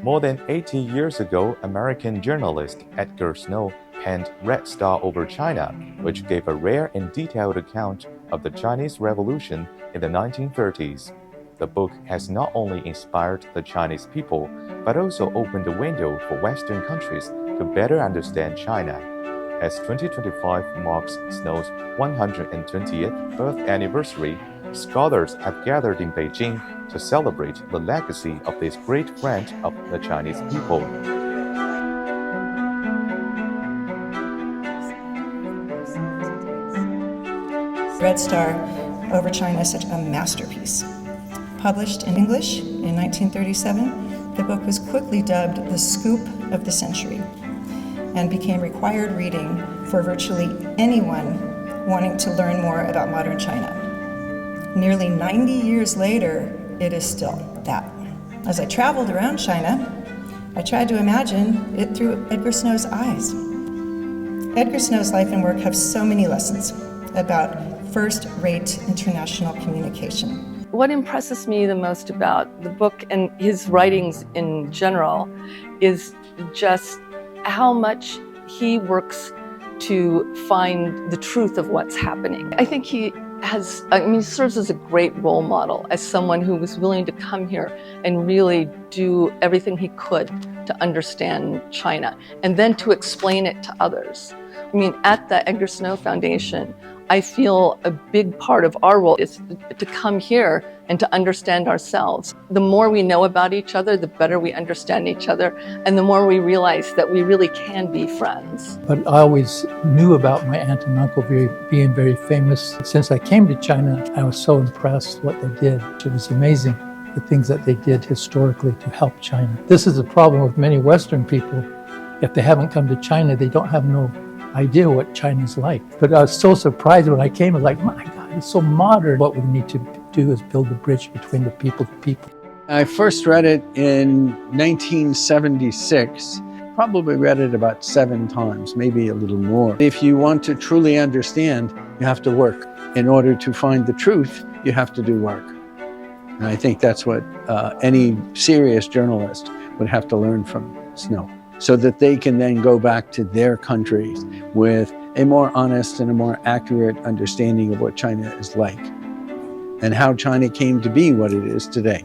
More than 80 years ago, American journalist Edgar Snow penned Red Star over China, which gave a rare and detailed account of the Chinese Revolution in the 1930s. The book has not only inspired the Chinese people, but also opened a window for Western countries to better understand China. As 2025 marks Snow's 120th birth anniversary, scholars have gathered in Beijing to celebrate the legacy of this great friend of the Chinese people. Red Star over China is such a masterpiece. Published in English in 1937, the book was quickly dubbed the scoop of the century and became required reading for virtually anyone wanting to learn more about modern China. Nearly 90 years later, it is still that. As I traveled around China, I tried to imagine it through Edgar Snow's eyes. Edgar Snow's life and work have so many lessons about first-rate international communication. What impresses me the most about the book and his writings in general is just how much he works to find the truth of what's happening. I think he serves as a great role model, as someone who was willing to come here and really do everything he could to understand China and then to explain it to others. At the Edgar Snow Foundation, I feel a big part of our role is to come here and to understand ourselves. The more we know about each other, the better we understand each other, and the more we realize that we really can be friends. But I always knew about my aunt and uncle being very famous. Since I came to China, I was so impressed what they did. It was amazing, the things that they did historically to help China. This is a problem with many Western people. If they haven't come to China, they don't have no idea what China's like. But I was so surprised when I came. I was like, my God, it's so modern. What we need to do is build a bridge between the people to people. I first read it in 1976. Probably read it about 7 times, maybe a little more. If you want to truly understand, you have to work. In order to find the truth, you have to do work. And I think that's what any serious journalist would have to learn from Snow, so that they can then go back to their countries with a more honest and a more accurate understanding of what China is like and how China came to be what it is today.